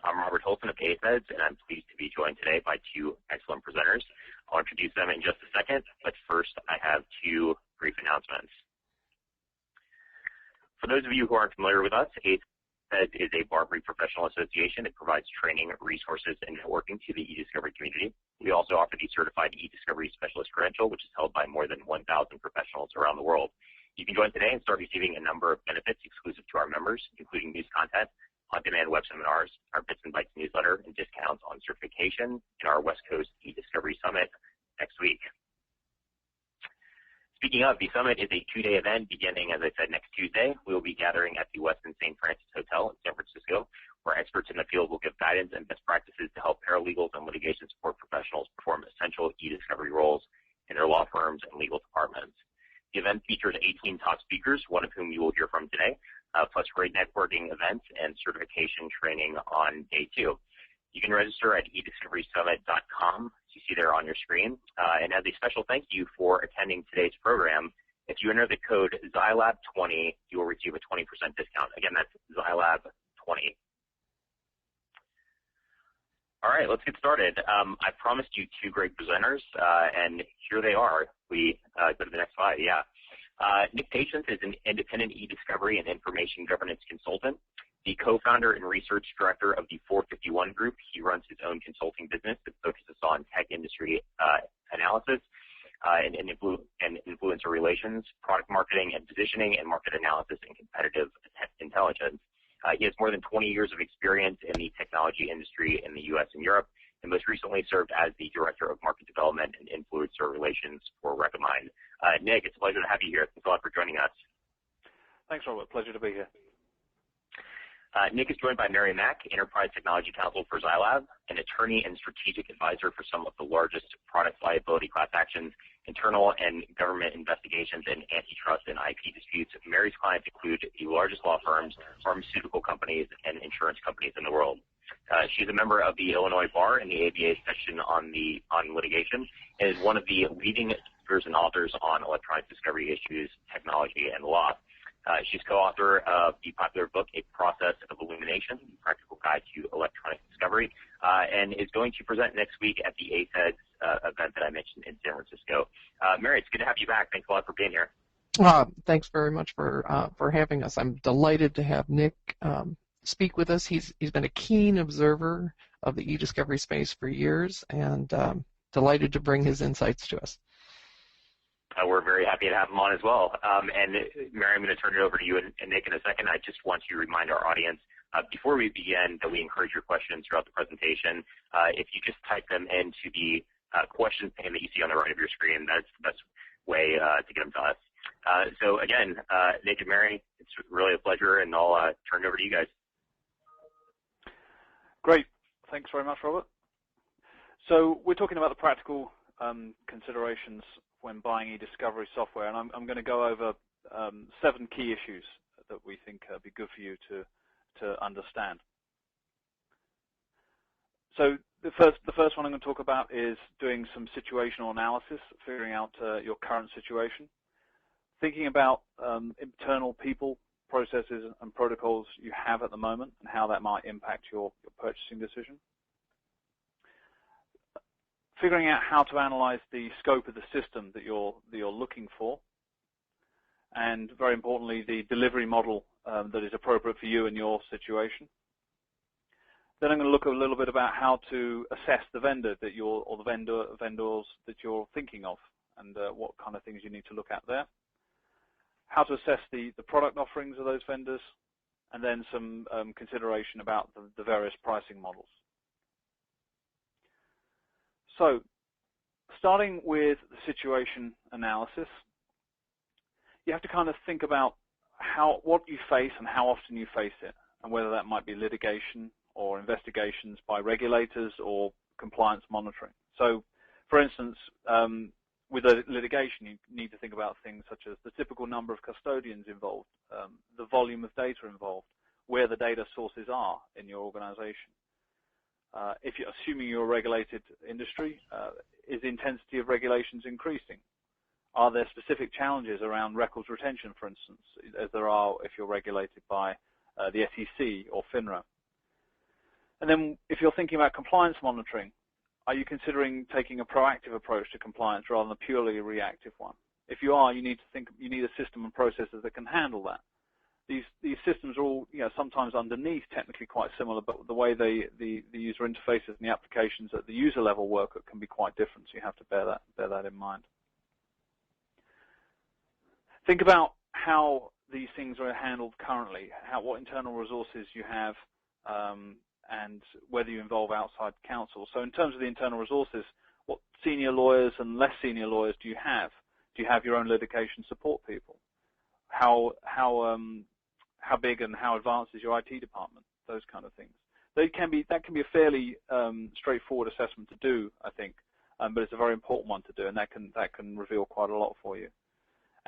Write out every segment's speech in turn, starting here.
I'm Robert Holton of AFEDS, and I'm pleased to be joined today by two excellent presenters. I'll introduce them in just a second, but first I have two brief announcements. For those of you who aren't familiar with us, AFEDS is a bar professional association. It provides training, resources, and networking to the eDiscovery community. We also offer the certified eDiscovery specialist credential, which is held by more than 1,000 professionals around the world. You can join today and start receiving a number of benefits exclusive to our members, including news content, on-demand web seminars, our Bits and Bytes newsletter, and discounts on certification in our West Coast eDiscovery Summit next week. Speaking of, the Summit is a two-day event beginning, as I said, next Tuesday. We will be gathering at the Westin St. Francis Hotel in San Francisco, where experts in the field will give guidance and best practices to help paralegals and litigation support professionals perform essential eDiscovery roles in their law firms and legal departments. The event features 18 top speakers, one of whom you will hear from today, plus great networking events and certification training on day two. You can register at eDiscoverySummit.com, as you see there on your screen. And as a special thank you for attending today's program, if you enter the code ZyLAB20, you will receive a 20% discount. Again, that's ZyLAB20. All right, let's get started. I promised you two great presenters, and here they are. We go to the next slide. Yeah. Nick Patience is an independent eDiscovery and information governance consultant, the co-founder and research director of the 451 Group. He runs his own consulting business that focuses on tech industry analysis and influencer relations, product marketing and positioning, and market analysis and competitive intelligence. He has more than 20 years of experience in the technology industry in the U.S. and Europe, and most recently served as the Director of Market Development and Influencer Relations for Recommind. Nick, it's a pleasure to have you here. Thanks a lot for joining us. Thanks, Robert. Pleasure to be here. Nick is joined by Mary Mack, Enterprise Technology Counsel for ZyLAB, an attorney and strategic advisor for some of the largest product liability class actions, internal and government investigations, and antitrust and IP disputes. Mary's clients include the largest law firms, pharmaceutical companies, and insurance companies in the world. She's a member of the Illinois Bar in the ABA section on litigation, and is one of the leading speakers and authors on electronic discovery issues, technology, and law. She's co-author of the popular book, A Process of Illumination, Practical Guide to Electronic Discovery, and is going to present next week at the AFEDS event that I mentioned in San Francisco. Mary, it's good to have you back. Thanks a lot for being here. Thanks very much for having us. I'm delighted to have Nick speak with us. He's been a keen observer of the eDiscovery space for years, and delighted to bring his insights to us. We're very happy to have him on as well. And Mary, I'm going to turn it over to you and Nick in a second. I just want to remind our audience, before we begin, that we encourage your questions throughout the presentation. If you just type them into the questions pane that you see on the right of your screen, that's the best way to get them to us. So again, Nick and Mary, it's really a pleasure, and I'll turn it over to you guys. Great. Thanks very much, Robert. So we're talking about the practical considerations when buying eDiscovery software, and I'm going to go over 7 key issues that we think would be good for you to understand. So the first one I'm going to talk about is doing some situational analysis, figuring out your current situation, thinking about internal people, processes, and protocols you have at the moment, and how that might impact your purchasing decision. Figuring out how to analyze the scope of the system that you're looking for, and very importantly, the delivery model that is appropriate for you and your situation. Then I'm going to look a little bit about how to assess the vendor that or the vendors that you're thinking of, and what kind of things you need to look at there. How to assess the product offerings of those vendors, and then some consideration about the various pricing models. So, starting with the situation analysis, you have to kind of think about what you face and how often you face it, and whether that might be litigation or investigations by regulators or compliance monitoring. So, for instance, with litigation, you need to think about things such as the typical number of custodians involved, the volume of data involved, where the data sources are in your organization. If you're assuming you're a regulated industry, is the intensity of regulations increasing? Are there specific challenges around records retention, for instance, as there are if you're regulated by the SEC or FINRA? And then if you're thinking about compliance monitoring, are you considering taking a proactive approach to compliance rather than a purely reactive one? If you are, you need a system and processes that can handle that. These systems are all, sometimes underneath technically quite similar, but the way the user interfaces and the applications at the user level work can be quite different, so you have to bear that in mind. Think about how these things are handled currently, what internal resources you have, and whether you involve outside counsel. So in terms of the internal resources, what senior lawyers and less senior lawyers do you have? Do you have your own litigation support people? How big and how advanced is your IT department? Those kind of things. That can be a fairly straightforward assessment to do, I think, but it's a very important one to do, and that can reveal quite a lot for you.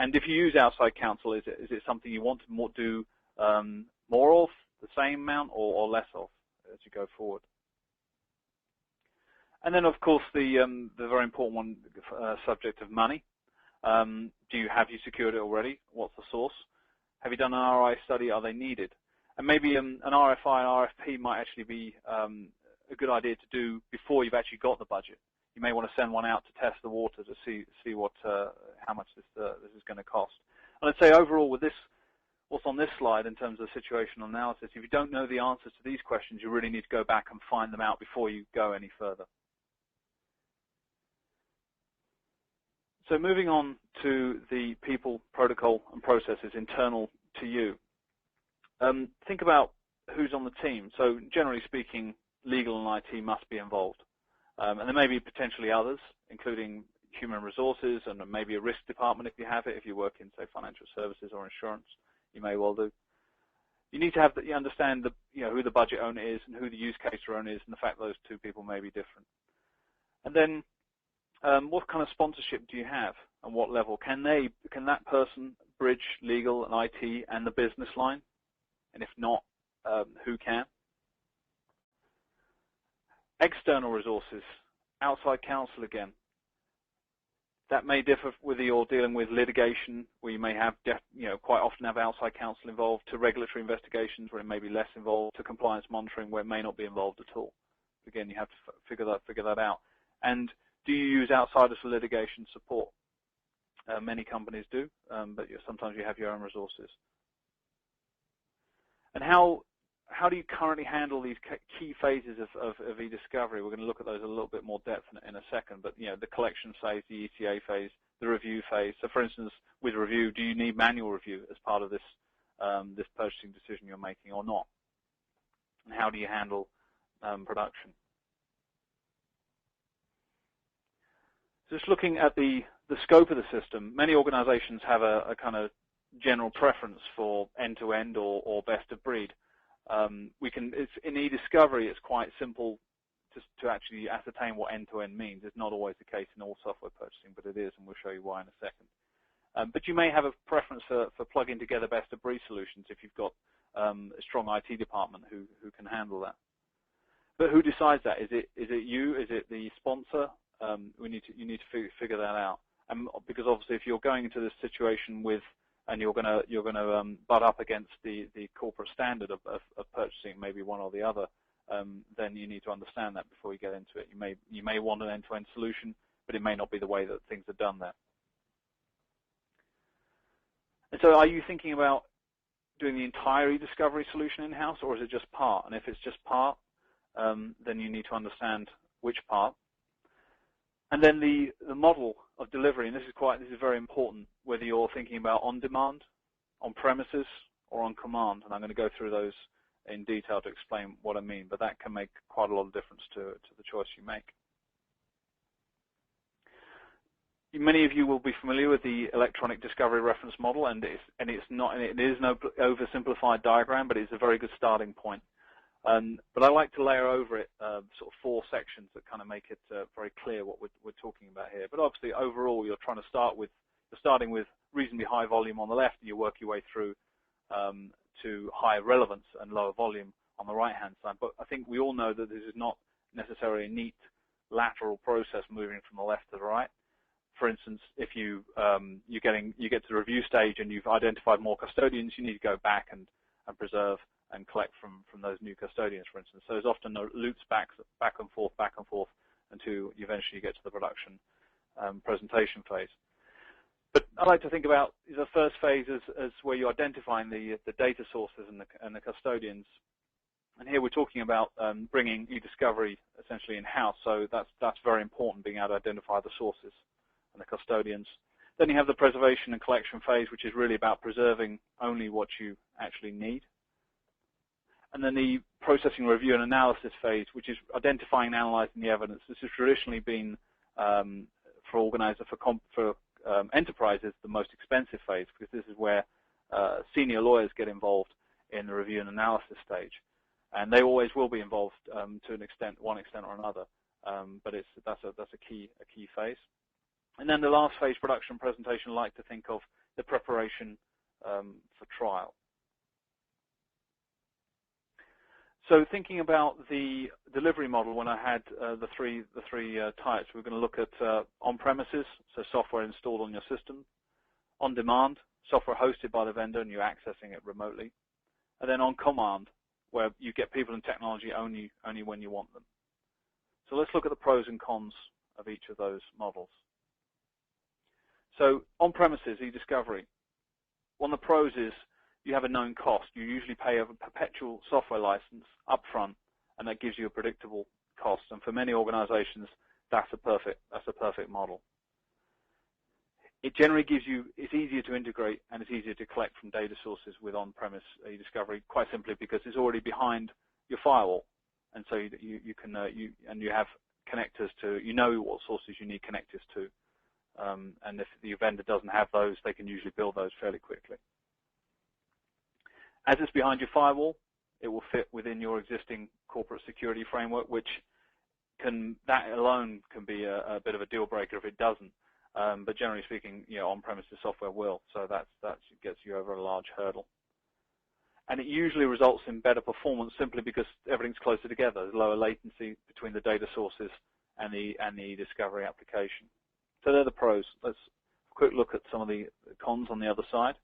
And if you use outside counsel, is it something you want to do more of, the same amount, or less of as you go forward? And then, of course, the very important one, subject of money. Have you secured it already? What's the source? Have you done an ROI study? Are they needed? And maybe an RFI and RFP might actually be a good idea to do before you've actually got the budget. You may want to send one out to test the water to see how much this is going to cost. And I'd say overall with this, what's on this slide in terms of situational analysis, if you don't know the answers to these questions, you really need to go back and find them out before you go any further. So moving on to the people, protocol, and processes internal to you. Think about who's on the team. So generally speaking, legal and IT must be involved. And there may be potentially others, including human resources and maybe a risk department if you have it. If you work in, say, financial services or insurance, you may well do. You need to you understand who the budget owner is and who the use case owner is, and the fact that those two people may be different. And then what kind of sponsorship do you have, and what level? Can that person bridge legal and IT and the business line? And if not, who can? External resources, outside counsel again. That may differ whether you're dealing with litigation, where you may have, quite often have outside counsel involved, to regulatory investigations, where it may be less involved, to compliance monitoring, where it may not be involved at all. Again, you have to figure that out. And do you use outsiders for litigation support? Many companies do, but sometimes you have your own resources. And how do you currently handle these key phases of eDiscovery? We're going to look at those a little bit more depth in a second, but the collection phase, the ETA phase, the review phase. So for instance, with review, do you need manual review as part of this this purchasing decision you're making or not? And how do you handle production? Just looking at the scope of the system, many organizations have a kind of general preference for end-to-end or best of breed. In eDiscovery, it's quite simple to actually ascertain what end-to-end means. It's not always the case in all software purchasing, but it is, and we'll show you why in a second. But you may have a preference for plugging together best of breed solutions if you've got a strong IT department who can handle that. But who decides that? Is it you? Is it the sponsor? You need to figure that out. Because obviously, if you're going into this situation and you're going to butt up against the corporate standard of purchasing, maybe one or the other, then you need to understand that before you get into it. You may want an end-to-end solution, but it may not be the way that things are done there. And so, are you thinking about doing the entire eDiscovery solution in-house, or is it just part? And if it's just part, then you need to understand which part. And then the model of delivery, and this is very important, whether you're thinking about on-demand, on-premises, or on-command, and I'm going to go through those in detail to explain what I mean, but that can make quite a lot of difference to the choice you make. Many of you will be familiar with the electronic discovery reference model, and it is no oversimplified diagram, but it's a very good starting point. But I like to layer over it sort of 4 sections that kind of make it very clear what we're talking about here. But obviously, overall, you're starting with reasonably high volume on the left, and you work your way through to high relevance and lower volume on the right-hand side. But I think we all know that this is not necessarily a neat lateral process moving from the left to the right. For instance, if you get to the review stage and you've identified more custodians, you need to go back and preserve and collect from those new custodians, for instance. So there's often loops back and forth, until you eventually get to the production presentation phase. But I like to think about the first phase as where you're identifying the data sources and the custodians. And here we're talking about bringing eDiscovery essentially in-house. So that's very important, being able to identify the sources and the custodians. Then you have the preservation and collection phase, which is really about preserving only what you actually need. And then the processing, review, and analysis phase, which is identifying and analyzing the evidence. This has traditionally been, for enterprises, the most expensive phase, because this is where senior lawyers get involved in the review and analysis stage. And they always will be involved to an extent, one extent or another. But that's a key phase. And then the last phase, production presentation, I like to think of the preparation for trial. So thinking about the delivery model, when I had the three types, we're going to look at on-premises, so software installed on your system; on-demand, software hosted by the vendor and you're accessing it remotely; and then on-command, where you get people and technology only when you want them. So let's look at the pros and cons of each of those models. So on-premises, eDiscovery. One of the pros is you have a known cost. You usually pay a perpetual software license up front, and that gives you a predictable cost. And for many organizations, that's a perfect model. It generally gives you, it's easier to integrate and it's easier to collect from data sources with on-premise eDiscovery, quite simply because it's already behind your firewall. And so you have connectors to, you know what sources you need connectors to. And if the vendor doesn't have those, they can usually build those fairly quickly. As it's behind your firewall, it will fit within your existing corporate security framework, which that alone can be a bit of a deal breaker if it doesn't. But generally speaking, on-premises software will, so that gets you over a large hurdle. And it usually results in better performance simply because everything's closer together. There's lower latency between the data sources and the eDiscovery application. So they're the pros. Let's quick look at some of the cons on the other side.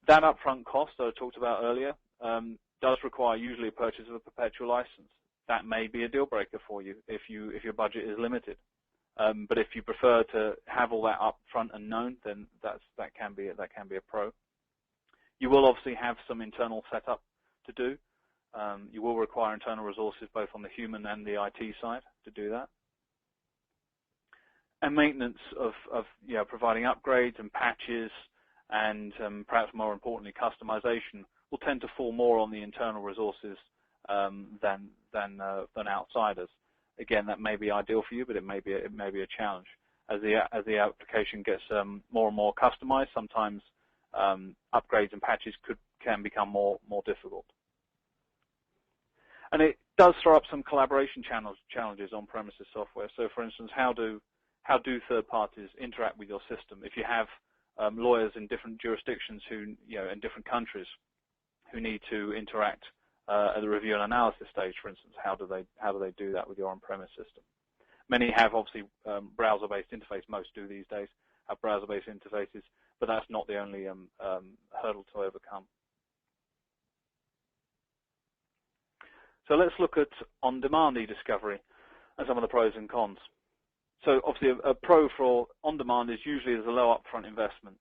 That upfront cost that I talked about earlier does require usually a purchase of a perpetual license. That may be a deal breaker for you if your budget is limited. But if you prefer to have all that up front and known, then that can be a pro. You will obviously have some internal setup to do. You will require internal resources both on the human and the IT side to do that. And maintenance of providing upgrades and patches and perhaps more importantly customization will tend to fall more on the internal resources than outsiders. Again, that may be ideal for you, but it may be a challenge. As the application gets more and more customized, sometimes upgrades and patches can become more difficult. And it does throw up some collaboration challenges on premises software. So, for instance, how do third parties interact with your system? If you have lawyers in different jurisdictions in different countries who need to interact at the review and analysis stage, for instance, how do they do that with your on-premise system? Many have obviously browser-based interface. Most do these days have browser-based interfaces, but that's not the only hurdle to overcome. So let's look at on-demand eDiscovery and some of the pros and cons. So obviously a pro for on-demand is usually there's a low upfront investment.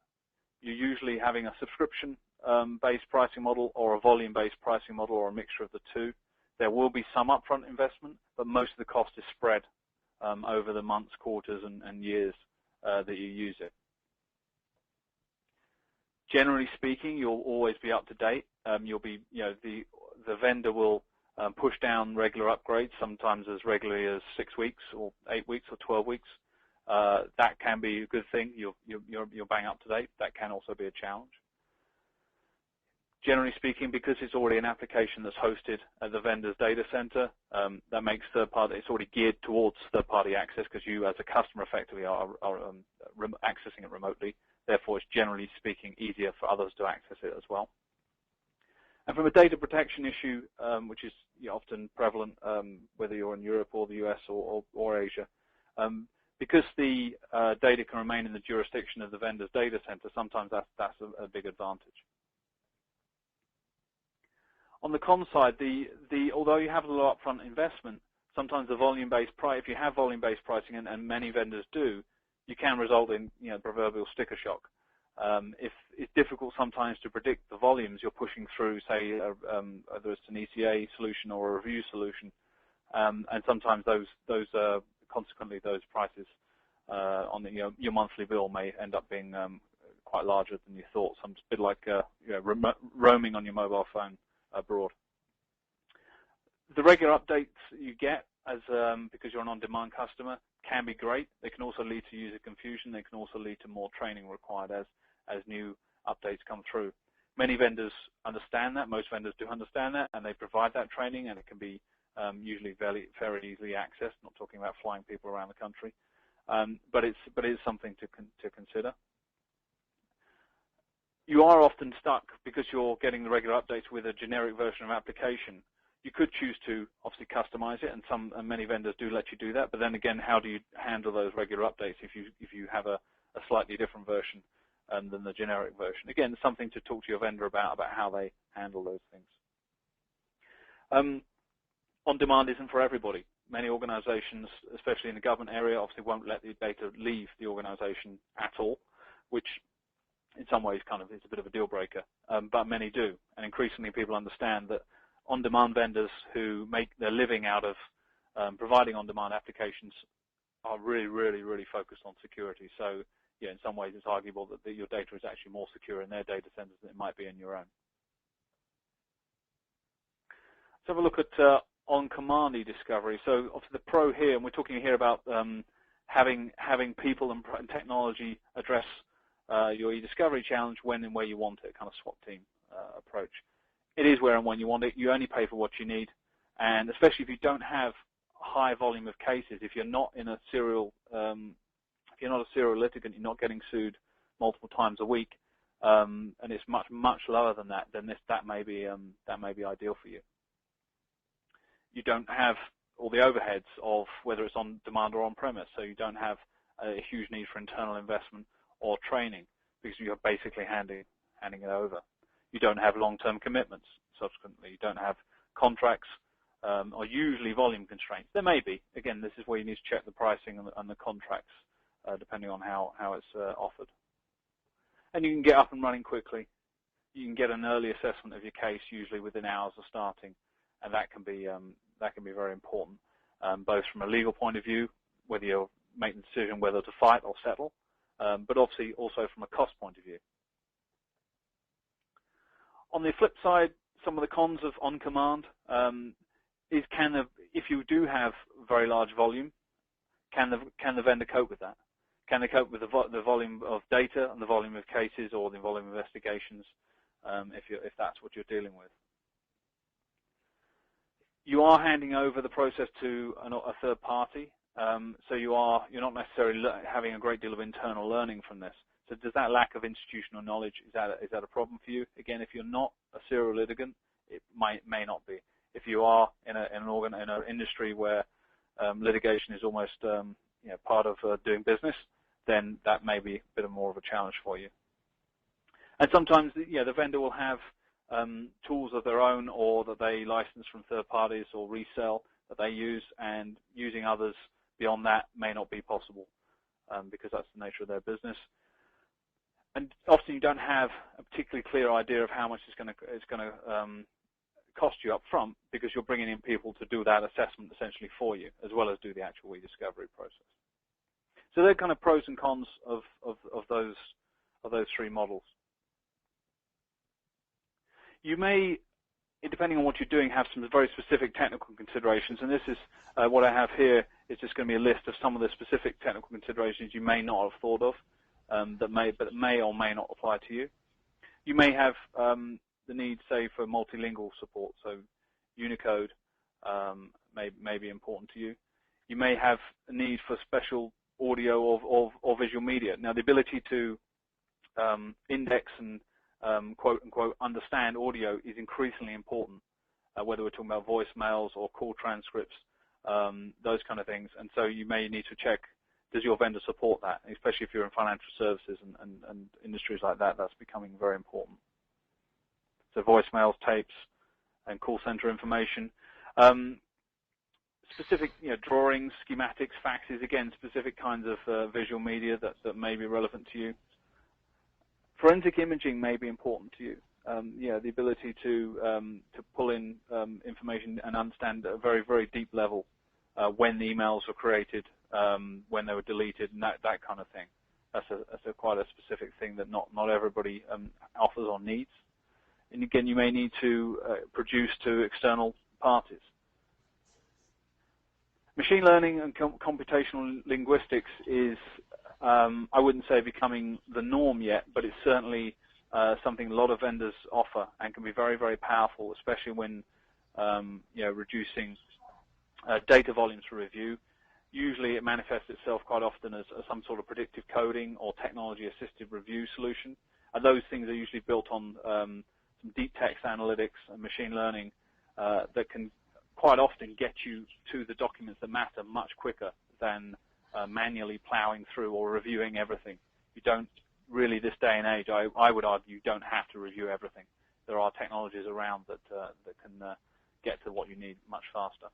You're usually having a subscription-based pricing model or a volume-based pricing model or a mixture of the two. There will be some upfront investment, but most of the cost is spread over the months, quarters, and years that you use it. Generally speaking, you'll always be up to date. You'll be, the vendor will push down regular upgrades, sometimes as regularly as 6 weeks or 8 weeks or 12 weeks. That can be a good thing. You're bang up to date. That can also be a challenge. Generally speaking, because it's already an application that's hosted at the vendor's data center, that makes it's already geared towards third-party access because you, as a customer, effectively are accessing it remotely. Therefore, it's generally speaking easier for others to access it as well. And from a data protection issue, which is often prevalent, whether you're in Europe or the US or Asia, because the data can remain in the jurisdiction of the vendor's data center, sometimes that's a big advantage. On the con side, although you have a little upfront investment, sometimes the volume-based price, if you have volume-based pricing, and many vendors do, you can result in proverbial sticker shock. If it's difficult sometimes to predict the volumes you're pushing through, say, whether it's an ECA solution or a review solution, and sometimes consequently those prices on your monthly bill may end up being quite larger than you thought. Some bit like roaming on your mobile phone abroad. The regular updates you get because you're an on-demand customer can be great. They can also lead to user confusion. They can also lead to more training required as new updates come through. Many vendors understand that. Most vendors do understand that, and they provide that training, and it can be usually very, very easily accessed. Not talking about flying people around the country, but it is something to consider. You are often stuck because you're getting the regular updates with a generic version of application. You could choose to obviously customize it, and many vendors do let you do that. But then again, how do you handle those regular updates if you have a slightly different version than the generic version? Again, it's something to talk to your vendor about how they handle those things. On-demand isn't for everybody. Many organizations, especially in the government area, obviously won't let the data leave the organization at all, which in some ways kind of is a bit of a deal breaker, but many do. And increasingly people understand that on-demand vendors who make their living out of providing on-demand applications are really, really, really focused on security. So yeah, in some ways it's arguable that your data is actually more secure in their data centers than it might be in your own. Let's have a look at onCommand eDiscovery. So obviously the pro here, and we're talking here about having people and technology address your eDiscovery challenge when and where you want it, kind of SWAT team approach. It is where and when you want it. You only pay for what you need, and especially if you don't have a high volume of cases, if you're not in a serial, if you're not a serial litigant, you're not getting sued multiple times a week, and it's much lower than that. Then that may be ideal for you. You don't have all the overheads of whether it's on demand or on premise, so you don't have a huge need for internal investment or training because you're basically handing it over. You don't have long-term commitments subsequently. You don't have contracts or usually volume constraints. There may be. Again, this is where you need to check the pricing and the contracts depending on how it's offered. And you can get up and running quickly. You can get an early assessment of your case usually within hours of starting, and that can be very important, both from a legal point of view, whether you're making the decision whether to fight or settle, but obviously also from a cost point of view. On the flip side, some of the cons of onCommand is if you do have very large volume, can the vendor cope with that? Can they cope with the volume of data and the volume of cases or the volume of investigations if that's what you're dealing with? You are handing over the process to a third party, so you're not necessarily having a great deal of internal learning from this. So does that lack of institutional knowledge, is that a problem for you? Again, if you're not a serial litigant, it may not be. If you are in an industry where litigation is almost part of doing business, then that may be a bit more of a challenge for you. And sometimes the vendor will have tools of their own or that they license from third parties or resell that they use, and using others beyond that may not be possible because that's the nature of their business. And often you don't have a particularly clear idea of how much it's going to cost you up front because you're bringing in people to do that assessment essentially for you, as well as do the actual eDiscovery process. So they're kind of pros and cons of those three models. You may, depending on what you're doing, have some very specific technical considerations, and this is what I have here is just going to be a list of some of the specific technical considerations you may not have thought of that may or may not apply to you. You may have the need, say, for multilingual support, so Unicode may be important to you. You may have a need for special audio or visual media. Now, the ability to index and quote-unquote understand audio is increasingly important, whether we're talking about voicemails or call transcripts, those kind of things. And so you may need to check, does your vendor support that? Especially if you're in financial services and industries like that, that's becoming very important. So voicemails, tapes, and call center information. Specific drawings, schematics, faxes, again, specific kinds of visual media that may be relevant to you. Forensic imaging may be important to you. The ability to pull in information and understand at a very, very deep level when the emails were created, when they were deleted, and that kind of thing. That's quite a specific thing that not everybody offers or needs. And again, you may need to produce to external parties. Machine learning and computational linguistics is, I wouldn't say becoming the norm yet, but it's certainly something a lot of vendors offer and can be very, very powerful, especially when reducing data volumes for review. Usually it manifests itself quite often as some sort of predictive coding or technology-assisted review solution. And those things are usually built on some deep text analytics and machine learning that can quite often get you to the documents that matter much quicker than manually plowing through or reviewing everything. You don't really, this day and age, I would argue, you don't have to review everything. There are technologies around that can get to what you need much faster.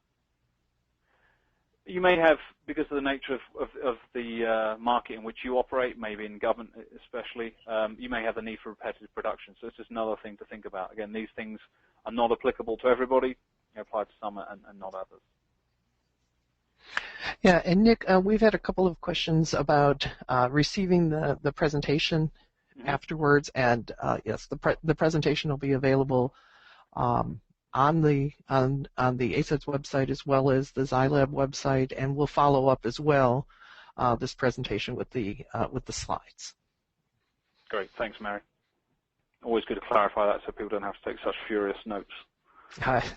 You may have, because of the nature of the market in which you operate, maybe in government especially, you may have the need for repetitive production. So it's just another thing to think about. Again, these things are not applicable to everybody. They apply to some and not others. Yeah, and Nick, we've had a couple of questions about receiving the presentation afterwards, and yes, the presentation will be available on the ACED's website as well as the ZyLAB website, and we'll follow up as well this presentation with the slides. Great, thanks, Mary. Always good to clarify that so people don't have to take such furious notes.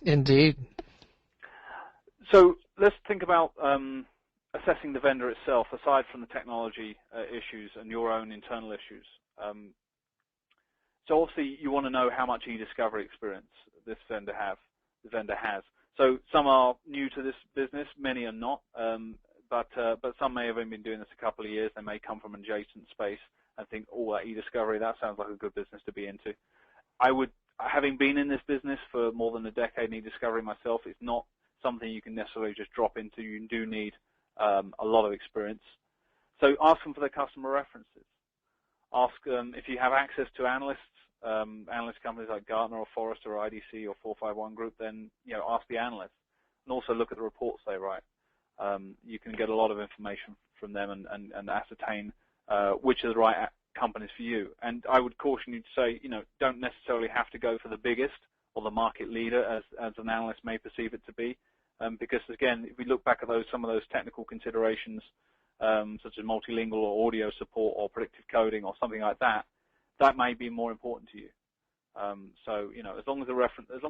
Indeed. So let's think about assessing the vendor itself, aside from the technology issues and your own internal issues. So obviously you want to know how much eDiscovery experience this vendor has. So some are new to this business, many are not, but some may have only been doing this a couple of years. They may come from an adjacent space and think, oh, that eDiscovery, that sounds like a good business to be into. Having been in this business for more than a decade in eDiscovery myself, it's not something you can necessarily just drop into. You do need a lot of experience. So ask them for their customer references. Ask if you have access to analysts, analyst companies like Gartner or Forrester or IDC or 451 Group, then ask the analysts. And also look at the reports they write. You can get a lot of information from them and ascertain which are the right companies for you. And I would caution you to say, don't necessarily have to go for the biggest or the market leader as an analyst may perceive it to be. Because again, if we look back at some of those technical considerations, such as multilingual or audio support or predictive coding or something like that, that may be more important to you. So as long as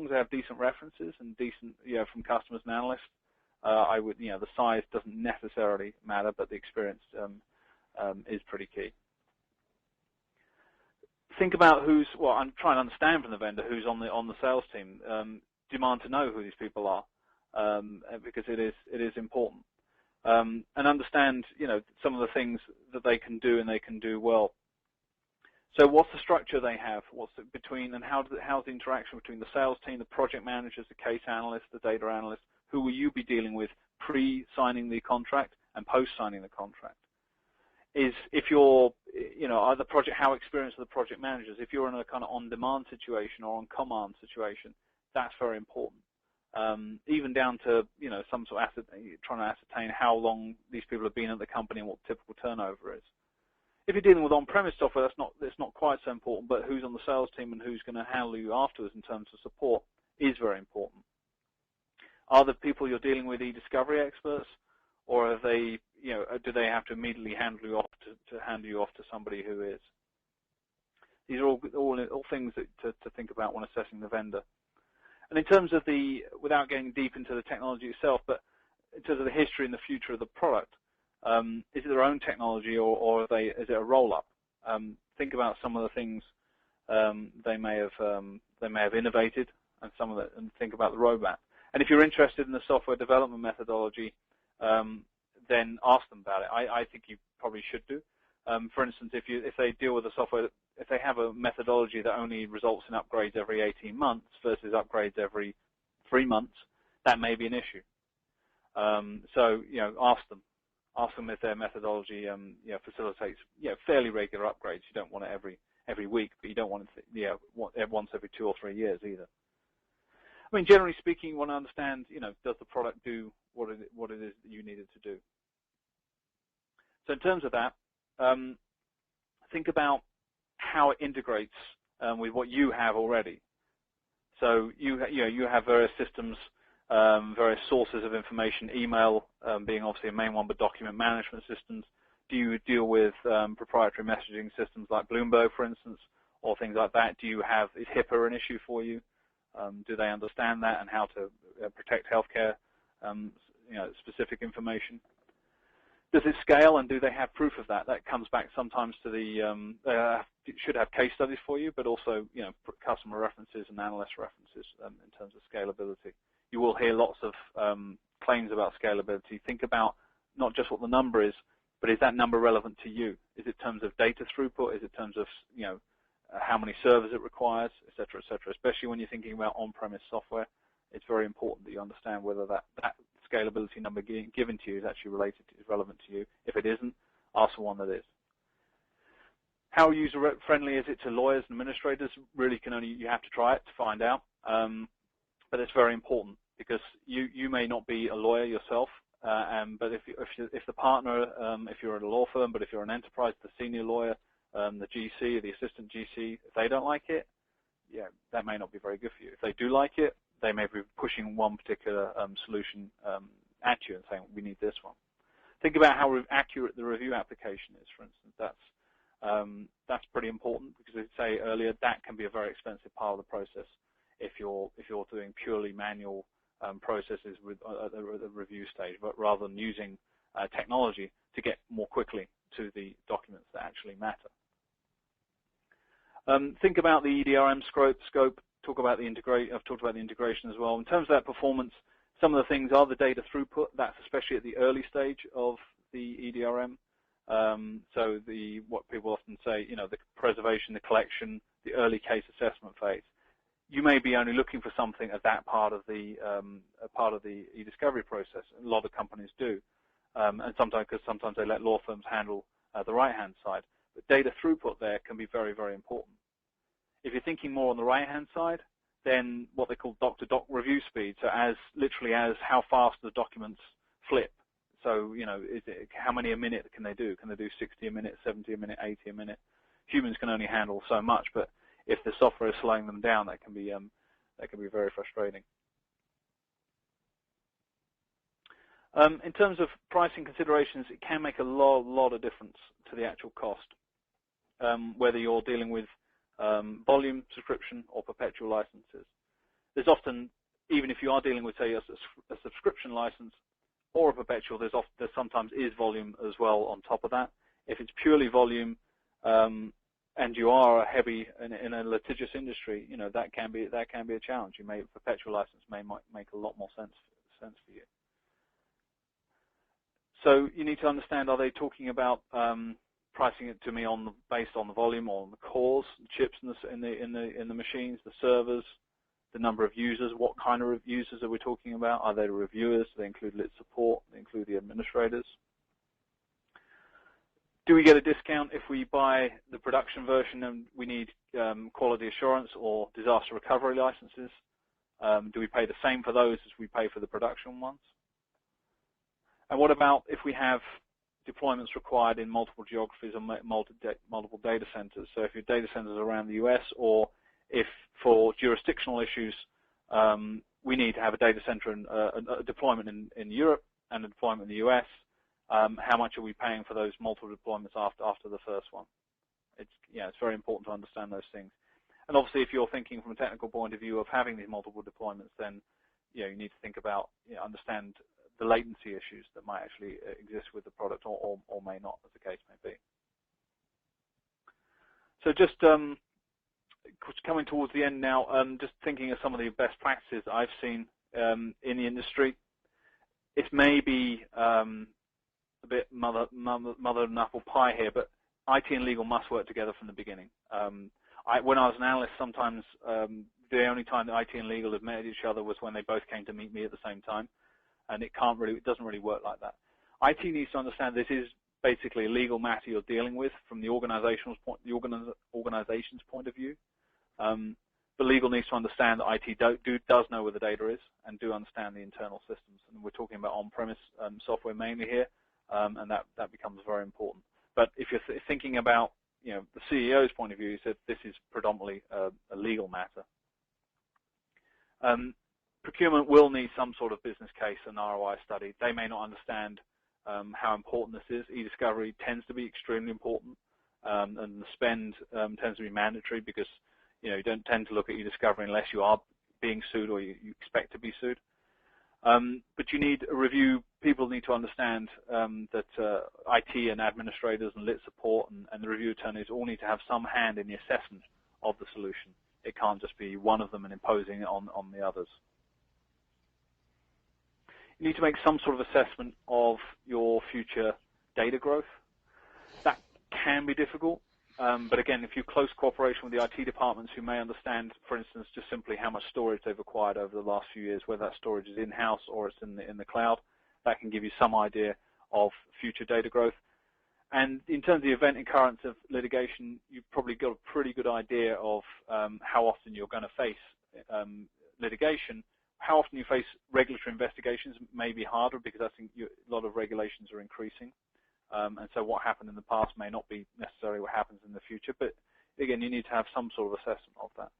they have decent references and decent, from customers and analysts, I would, the size doesn't necessarily matter, but the experience is pretty key. Think about I'm trying to understand from the vendor who's on the sales team. Demand to know who these people are, because it is important. And understand, some of the things that they can do and they can do well. So what's the structure they have? What's it between, and how's the interaction between the sales team, the project managers, the case analysts, the data analysts? Who will you be dealing with pre-signing the contract and post-signing the contract? If you're, how experienced are the project managers? If you're in a kind of on-demand situation or on-command situation, that's very important. Even down to, some sort of trying to ascertain how long these people have been at the company and what the typical turnover is. If you're dealing with on-premise software, that's not quite so important, but who's on the sales team and who's going to handle you afterwards in terms of support is very important. Are the people you're dealing with eDiscovery experts, or are they, do they have to immediately handle you off to somebody who is? These are all things to think about when assessing the vendor. And in terms of without getting deep into the technology itself, but in terms of the history and the future of the product, is it their own technology or is it a roll-up? Think about some of the things they may have innovated, and think about the roadmap. And if you're interested in the software development methodology, then ask them about it. I think you probably should do. For instance, if they deal with a software have a methodology that only results in upgrades every 18 months versus upgrades every 3 months, that may be an issue. So ask them if their methodology facilitates fairly regular upgrades. You don't want it every week, but you don't want it once every 2 or 3 years either. I mean, generally speaking, you want to understand, does the product do what it is that you need it to do? So in terms of that, think about how it integrates with what you have already. So you have various systems, various sources of information, email being obviously a main one, but document management systems. Do you deal with proprietary messaging systems like Bloomberg, for instance, or things like that? Is HIPAA an issue for you? Do they understand that and how to protect healthcare specific information? Does it scale, and do they have proof of that? That comes back sometimes to it should have case studies for you, but also customer references and analyst references in terms of scalability. You will hear lots of claims about scalability. Think about not just what the number is, but is that number relevant to you? Is it in terms of data throughput? Is it in terms of how many servers it requires, et cetera, et cetera. Especially when you're thinking about on-premise software, it's very important that you understand whether that scalability number given to you is actually relevant to you. If it isn't, ask for one that is. How user-friendly is it to lawyers and administrators? Really, you have to try it to find out. But it's very important because you may not be a lawyer yourself, but if the partner, if you're at a law firm, but if you're an enterprise, the senior lawyer, the GC, the assistant GC, if they don't like it, that may not be very good for you. If they do like it, they may be pushing one particular solution at you and saying, we need this one. Think about how accurate the review application is, for instance. That's pretty important because, as I say earlier, that can be a very expensive part of the process if you're doing purely manual processes at the review stage, but rather than using technology to get more quickly to the documents that actually matter. Think about the EDRM scope. I've talked about the integration as well. In terms of that performance, some of the things are the data throughput. That's especially at the early stage of the EDRM. So what people often say, the preservation, the collection, the early case assessment phase. You may be only looking for something at that part of the eDiscovery process. A lot of companies do, and sometimes they let law firms handle the right-hand side. But data throughput there can be very, very important. If you're thinking more on the right-hand side, then what they call doc-to-doc review speed. So literally as how fast the documents flip. So how many a minute can they do? Can they do 60 a minute, 70 a minute, 80 a minute? Humans can only handle so much, but if the software is slowing them down, that can be very frustrating. In terms of pricing considerations, it can make a lot of difference to the actual cost, whether you're dealing with volume subscription or perpetual licenses. There's often, even if you are dealing with, say, a subscription license or a perpetual, there sometimes is volume as well on top of that. If it's purely volume, and you are heavy in a litigious industry, that can be a challenge. Perpetual license may make a lot more sense for you. So you need to understand: are they talking about pricing it to me based on the volume or on the cores, chips in the machines, the servers, the number of users? What kind of users are we talking about? Are they reviewers? Do they include lit support? Do they include the administrators? Do we get a discount if we buy the production version and we need quality assurance or disaster recovery licenses? Do we pay the same for those as we pay for the production ones? And what about if we have deployments required in multiple geographies or multiple data centers? So if your data centers are around the US, or if for jurisdictional issues we need to have a data center and a deployment in Europe and a deployment in the US, how much are we paying for those multiple deployments after the first one? It's very important to understand those things. And obviously, if you're thinking from a technical point of view of having these multiple deployments, then you need to think about, understand the latency issues that might actually exist with the product or may not, as the case may be. So just coming towards the end now, just thinking of some of the best practices I've seen in the industry. It may be a bit mother and apple pie here, but IT and legal must work together from the beginning. When I was an analyst, sometimes the only time that IT and legal have met each other was when they both came to meet me at the same time, and it doesn't really work like that. IT needs to understand this is basically a legal matter you're dealing with from the organization's point of view. But legal needs to understand that IT does know where the data is and do understand the internal systems. And we're talking about on-premise software mainly here, and that becomes very important. But if you're thinking about the CEO's point of view, he said this is predominantly a legal matter. Procurement will need some sort of business case and ROI study. They may not understand how important this is. eDiscovery tends to be extremely important, and the spend tends to be mandatory because you don't tend to look at eDiscovery unless you are being sued or you expect to be sued. But you need a review. People need to understand that IT and administrators and lit support and the review attorneys all need to have some hand in the assessment of the solution. It can't just be one of them and imposing it on the others. You need to make some sort of assessment of your future data growth. That can be difficult, but again, if you're close cooperation with the IT departments who may understand, for instance, just simply how much storage they've acquired over the last few years, whether that storage is in-house or it's in the cloud, that can give you some idea of future data growth. And in terms of the event occurrence of litigation, you've probably got a pretty good idea of how often you're going to face litigation. How often you face regulatory investigations may be harder because I think a lot of regulations are increasing. And so what happened in the past may not be necessarily what happens in the future. But again, you need to have some sort of assessment of that.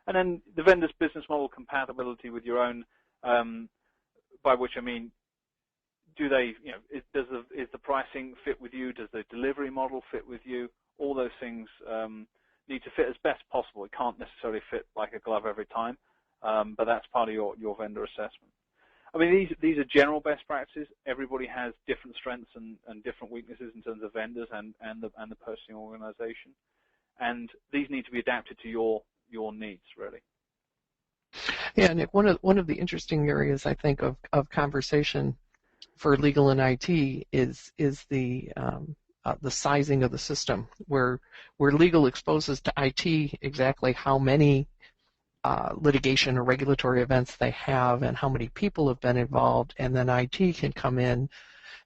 And then the vendor's business model compatibility with your own, by which I mean, do they, is the pricing fit with you? Does the delivery model fit with you? All those things need to fit as best possible. It can't necessarily fit like a glove every time. But that's part of your vendor assessment. I mean, these are general best practices. Everybody has different strengths and different weaknesses in terms of vendors and the purchasing organization, and these need to be adapted to your needs, really. Yeah, Nick. One of the interesting areas I think of conversation for legal and IT is the sizing of the system, where legal exposes to IT exactly how many litigation or regulatory events they have and how many people have been involved, and then IT can come in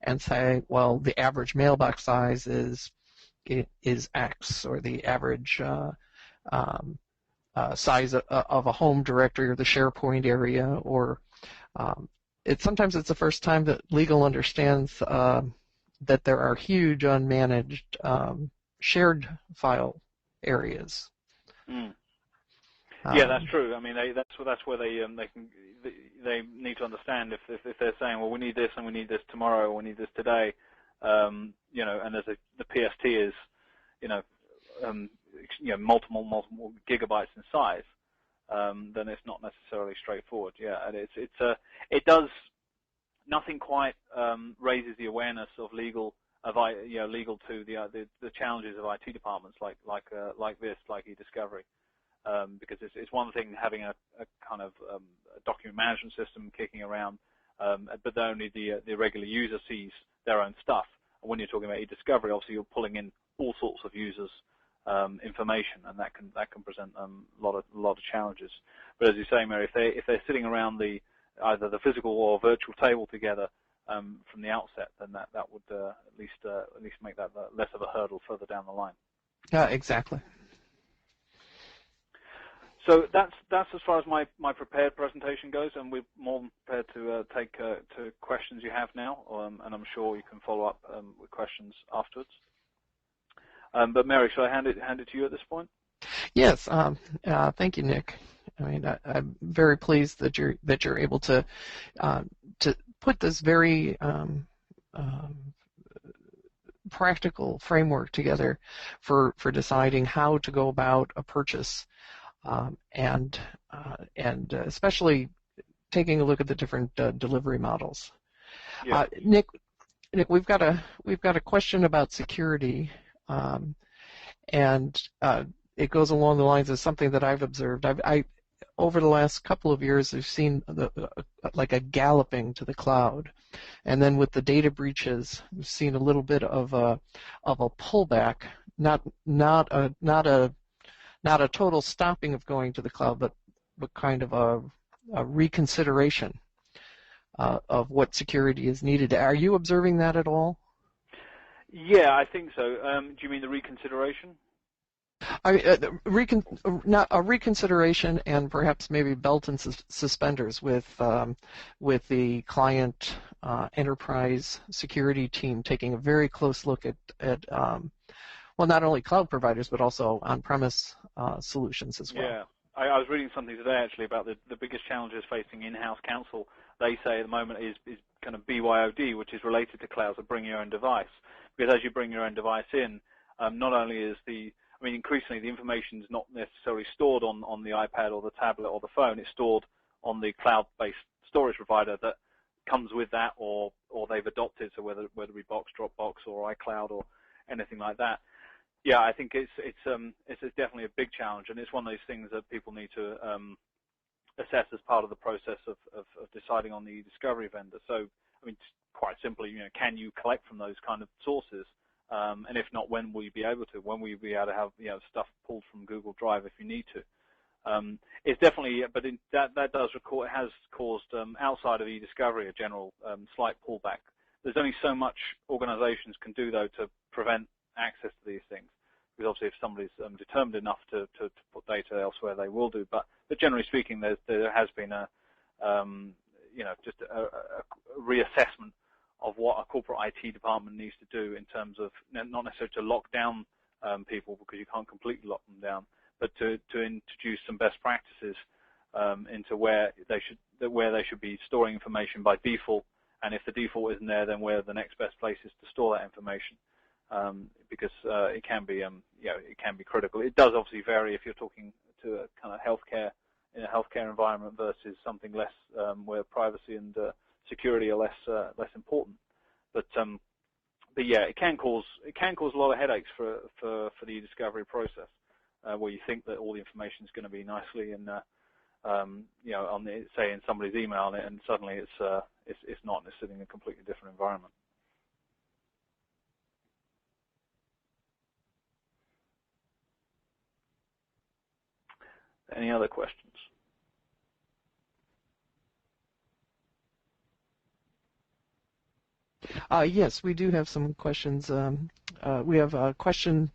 and say, well, the average mailbox size is X, or the average size of a home directory or the SharePoint area, or sometimes it's the first time that legal understands that there are huge unmanaged shared file areas. Mm. Yeah, that's true. I mean, that's where they need to understand if they're saying, well, we need this and we need this tomorrow, or we need this today, and there's the PST is, multiple gigabytes in size, then it's not necessarily straightforward. Yeah, and it does nothing quite raises the awareness of legal to the challenges of IT departments like this, like eDiscovery. Because it's one thing having a kind of a document management system kicking around, but only the regular user sees their own stuff. And when you're talking about eDiscovery, obviously you're pulling in all sorts of users' information, and that can present a lot of challenges. But as you say, Mary, if they're sitting around either the physical or virtual table together from the outset, then that would at least make that less of a hurdle further down the line. Yeah, exactly. So that's as far as my prepared presentation goes, and we're more than prepared to take to questions you have now, and I'm sure you can follow up with questions afterwards. But Mary, should I hand it to you at this point? Yes. Thank you, Nick. I mean, I'm very pleased that you're able to put this very practical framework together for deciding how to go about a purchase. And especially taking a look at the different delivery models. Yeah. Nick, we've got a question about security, and it goes along the lines of something that I've observed. over the last couple of years, we've seen like a galloping to the cloud. And then with the data breaches, we've seen a little bit of a pullback, not a total stopping of going to the cloud, but kind of a reconsideration of what security is needed. Are you observing that at all? Yeah, I think so. Do you mean the reconsideration? Not a reconsideration, and perhaps maybe belt and suspenders with the client enterprise security team taking a very close look at well, not only cloud providers but also on-premise solutions as well. Yeah, I was reading something today actually about the biggest challenges facing in-house counsel. They say at the moment is kind of BYOD, which is related to cloud, so bring your own device. Because as you bring your own device in, not only is increasingly the information is not necessarily stored on the iPad or the tablet or the phone. It's stored on the cloud-based storage provider that comes with that, or they've adopted. So whether it be Box, Dropbox, or iCloud, or anything like that. Yeah, I think it's definitely a big challenge, and it's one of those things that people need to assess as part of the process of deciding on the eDiscovery vendor. So, quite simply, can you collect from those kind of sources? And if not, when will you be able to? When will you be able to have stuff pulled from Google Drive if you need to? It's definitely, but that does record. It has caused outside of eDiscovery a general slight pullback. There's only so much organizations can do though to prevent access to these things. Because obviously, if somebody's determined enough to put data elsewhere, they will do. But generally speaking, there has been a just a reassessment of what a corporate IT department needs to do in terms of not necessarily to lock down people, because you can't completely lock them down, but to introduce some best practices into where they should be storing information by default, and if the default isn't there, then where the next best place is to store that information, because it can be it can be critical. It does obviously vary if you're talking to a kind of healthcare in a healthcare environment versus something less where privacy and security are less important. But yeah, it can cause a lot of headaches for the eDiscovery process, where you think that all the information is going to be nicely and on the, say, in somebody's email, and suddenly it's not, and it's sitting in a completely different environment. Any other questions? Yes, we do have some questions. We have a question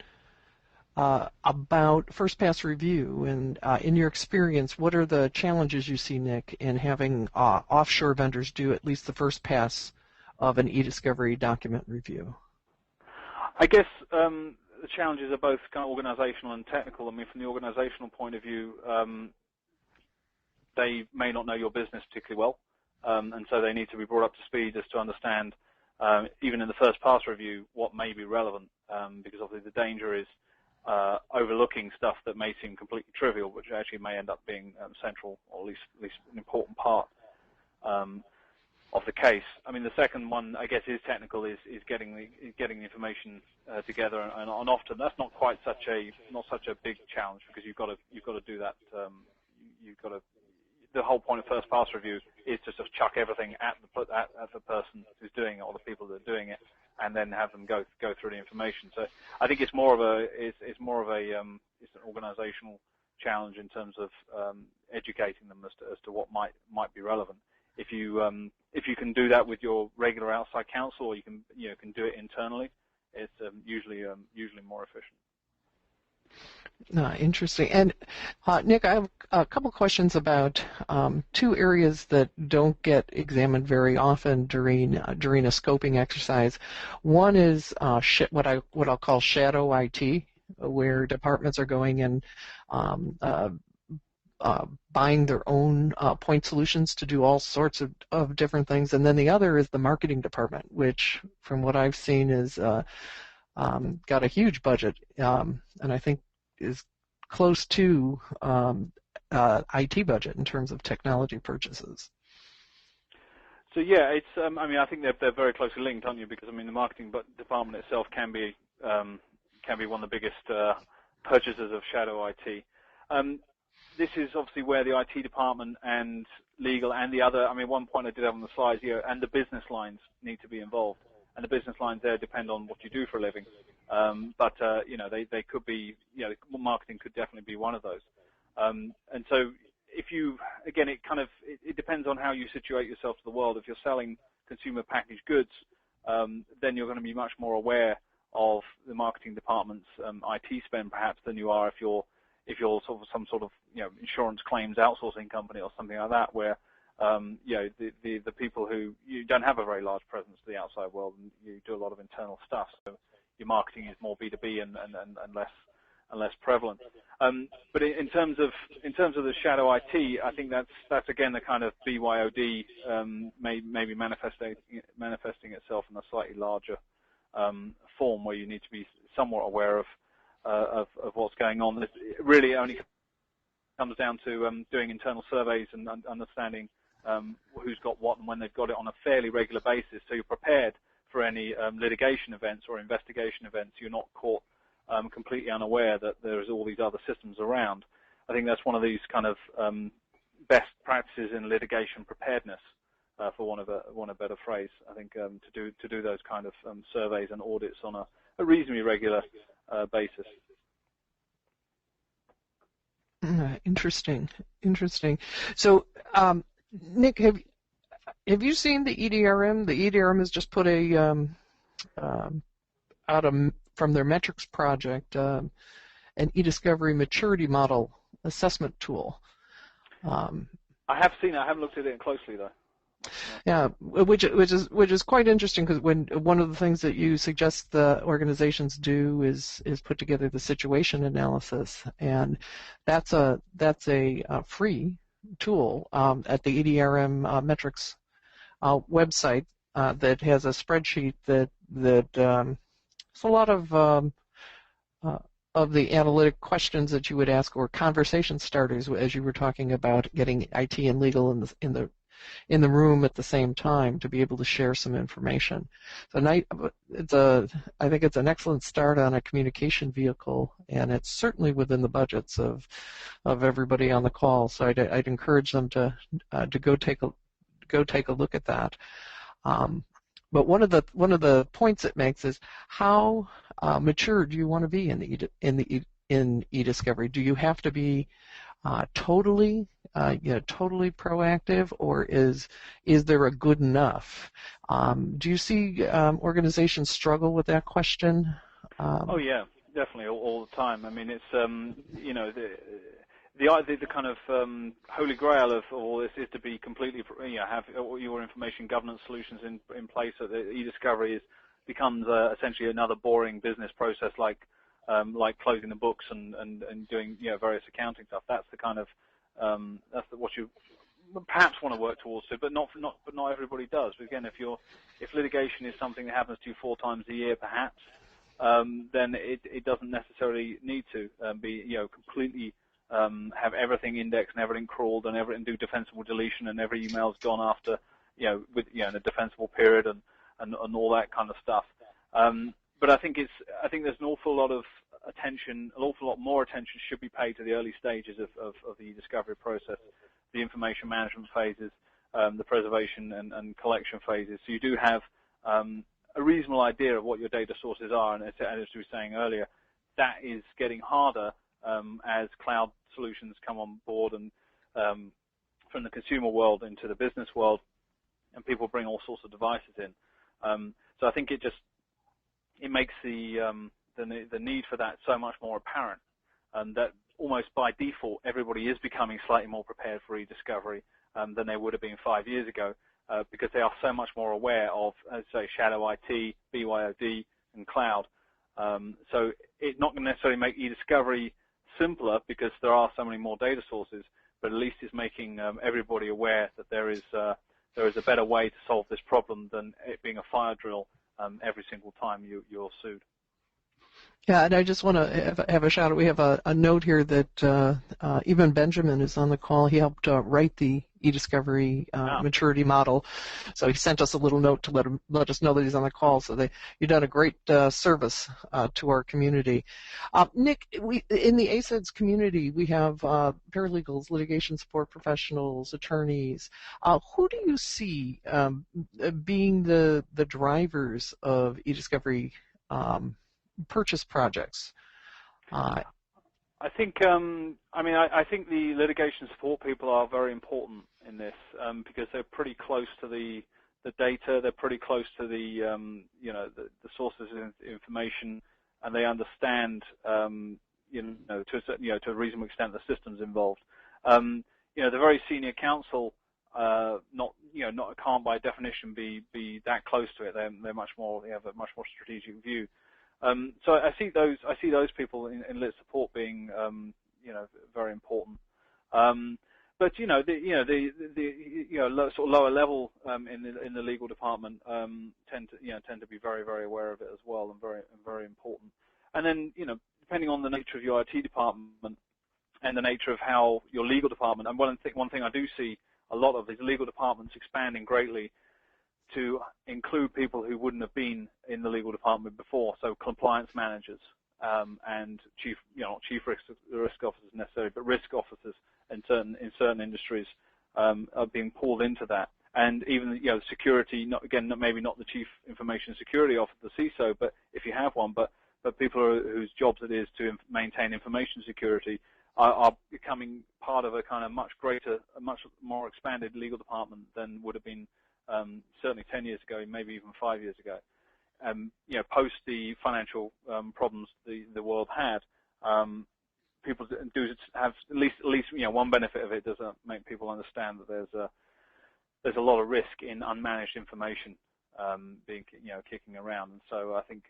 about first pass review, and in your experience, what are the challenges you see, Nick, in having offshore vendors do at least the first pass of an eDiscovery document review? I guess the challenges are both kind of organizational and technical. From the organizational point of view, they may not know your business particularly well, and so they need to be brought up to speed as to understand, even in the first pass review, what may be relevant, because obviously the danger is overlooking stuff that may seem completely trivial, which actually may end up being central, or at least an important part of the case. The second one, I guess, is technical, is getting the information together, and often that's not quite such a big challenge, because you've got to do that. The whole point of first pass review is to just chuck everything at the person who's doing it, or the people that are doing it, and then have them go through the information. So I think it's more of an organizational challenge in terms of educating them as to what might be relevant. If you can do that with your regular outside counsel, or you can do it internally, it's usually more efficient. Interesting. And Nick, I have a couple questions about two areas that don't get examined very often during a scoping exercise. One is what I'll call shadow IT, where departments are going and buying their own point solutions to do all sorts of different things. And then the other is the marketing department, which, from what I've seen, is got a huge budget, and I think is close to IT budget in terms of technology purchases. So yeah, it's. I think they're very closely linked, aren't you? Because the marketing department itself can be one of the biggest purchasers of shadow IT. this is obviously where the IT department and legal and the other, I mean, one point I did have on the slides here, and the business lines need to be involved. And the business lines there depend on what you do for a living. But you know, they could be, you know, marketing could definitely be one of those. And so if you, again, it depends on how you situate yourself to the world. If you're selling consumer packaged goods, then you're going to be much more aware of the marketing department's IT spend perhaps than you are if you're sort of some sort of, you know, insurance claims outsourcing company or something like that, where you know, the people who, you don't have a very large presence to the outside world and you do a lot of internal stuff, so your marketing is more B2B and less prevalent. But in terms of the shadow IT, I think that's again the kind of BYOD maybe manifesting itself in a slightly larger form, where you need to be somewhat aware of what's going on. It really only comes down to doing internal surveys and understanding who's got what and when they've got it on a fairly regular basis, so you're prepared for any litigation events or investigation events. You're not caught completely unaware that there's all these other systems around. I think that's one of these kind of best practices in litigation preparedness, for want of a better phrase. I think to do those kind of surveys and audits on a reasonably regular basis. Interesting. So, Nick, have you seen the EDRM? The EDRM has just put from their metrics project an eDiscovery maturity model assessment tool. I have seen it. I haven't looked at it closely though. Yeah, which is quite interesting, because one of the things that you suggest the organizations do is put together the situation analysis, and that's a free tool at the EDRM metrics website that has a spreadsheet that it's a lot of the analytic questions that you would ask, or conversation starters, as you were talking about getting IT and legal in the room at the same time to be able to share some information. So I think it's an excellent start on a communication vehicle, and it's certainly within the budgets of everybody on the call. So I'd encourage them to go take a look at that. But one of the points it makes is, how mature do you want to be in eDiscovery? Do you have to be totally proactive, or is there a good enough? Do you see organizations struggle with that question? Oh yeah, definitely, all the time. I mean, it's you know, the kind of holy grail of all this is to be completely, you know, have all your information governance solutions in place, so that eDiscovery becomes essentially another boring business process, like closing the books and doing, you know, various accounting stuff. That's the kind of what you perhaps want to work towards, but not everybody does. But again, if litigation is something that happens to you 4 times a year, perhaps, then it doesn't necessarily need to be, you know, completely have everything indexed and everything crawled and do defensible deletion, and every email's gone after, you know, with, you know, in a defensible period and all that kind of stuff. But I think there's an awful lot of attention, an awful lot more attention should be paid to the early stages of the eDiscovery process, the information management phases, the preservation and collection phases. So you do have a reasonable idea of what your data sources are, and as we were saying earlier, that is getting harder as cloud solutions come on board, and from the consumer world into the business world, and people bring all sorts of devices in. So I think it makes the need for that so much more apparent, and that almost by default everybody is becoming slightly more prepared for eDiscovery than they would have been 5 years ago, because they are so much more aware of, as I say, shadow IT, BYOD, and cloud. So it's not going to necessarily make eDiscovery simpler, because there are so many more data sources, but at least it's making everybody aware that there is a better way to solve this problem than it being a fire drill every single time you're sued. Yeah, and I just want to have a shout out. We have a note here that even Benjamin is on the call. He helped write the eDiscovery maturity model, so he sent us a little note to let us know that he's on the call. So you've done a great service to our community. Nick, in the ASEDS community, we have paralegals, litigation support professionals, attorneys. Who do you see being the drivers of eDiscovery purchase projects? I think, I think the litigation support people are very important in this because they're pretty close to the data. They're pretty close to the sources of information, and they understand, to a reasonable extent, the systems involved. The very senior counsel, can't by definition be that close to it. They have a much more strategic view. So I see those people in lit support being very important. But sort of lower level in the legal department tend to be very, very aware of it as well, and very important. And then depending on the nature of your IT department and the nature of how your legal department, and one thing I do see a lot of is legal departments expanding greatly to include people who wouldn't have been in the legal department before, so compliance managers and not chief risk officers necessarily, but risk officers in certain industries are being pulled into that. And even security, maybe not the chief information security officer, the CISO, but if you have one, but people whose jobs it is to maintain information security are becoming part of a kind of much more expanded legal department than would have been certainly 10 years ago, maybe even 5 years ago. Post the financial problems the world had, people do have at least one benefit of it does make people understand that there's a lot of risk in unmanaged information being kicking around. And so I think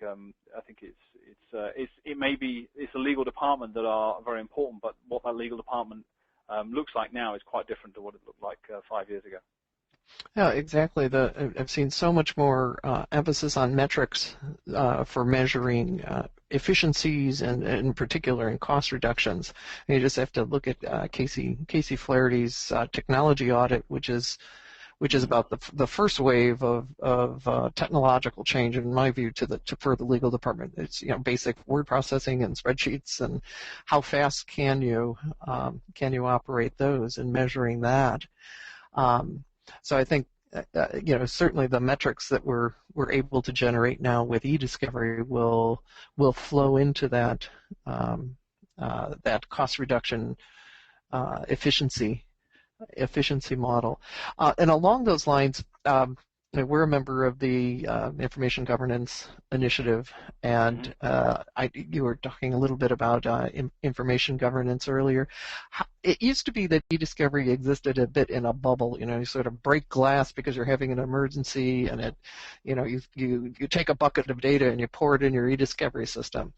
it's the legal department that are very important, but what that legal department looks like now is quite different to what it looked like 5 years ago. Yeah, exactly. I've seen so much more emphasis on metrics for measuring efficiencies and in particular in cost reductions. And you just have to look at Casey Flaherty's technology audit, which is about the first wave of technological change, in my view, for the legal department. It's basic word processing and spreadsheets, and how fast can you operate those, and measuring that. So I think certainly the metrics that we're able to generate now with eDiscovery will flow into that cost reduction efficiency model. And along those lines, we're a member of the Information Governance Initiative, and you were talking a little bit about information governance earlier. It used to be that eDiscovery existed a bit in a bubble. You sort of break glass because you're having an emergency, and you take a bucket of data and you pour it in your eDiscovery system,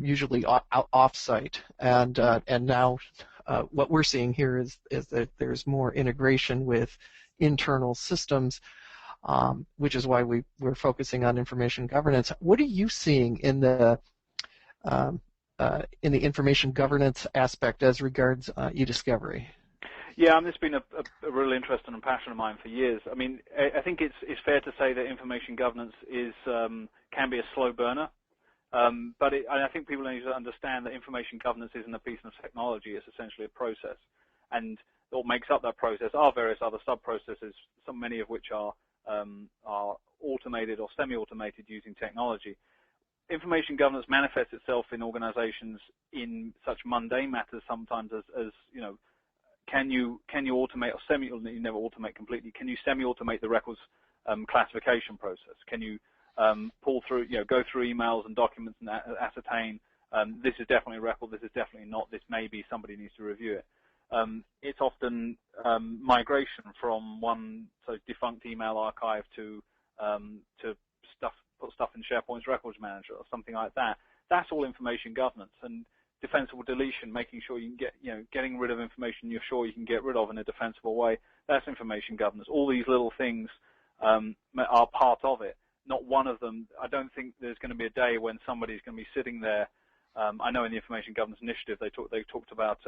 usually off-site. And now what we're seeing here is that there's more integration with internal systems, which is why we're focusing on information governance. What are you seeing in the information governance aspect as regards eDiscovery? Yeah, this has been a real interest and passion of mine for years. I mean, I think it's fair to say that information governance can be a slow burner, but I think people need to understand that information governance isn't a piece of technology; it's essentially a process, and what makes up that process are various other sub-processes, many of which are automated or semi-automated using technology. Information governance manifests itself in organizations in such mundane matters sometimes as can you automate or you never automate completely. Can you semi-automate the records classification process? Can you pull through, go through emails and documents and ascertain this is definitely a record, this is definitely not, this may be, somebody needs to review it. It's often migration from one defunct email archive to put stuff in SharePoint's Records Manager or something like that. That's all information governance, and defensible deletion, making sure you can getting rid of information you're sure you can get rid of in a defensible way. That's information governance. All these little things are part of it, not one of them. I don't think there's going to be a day when somebody's going to be sitting there. I know in the Information Governance Initiative they talked about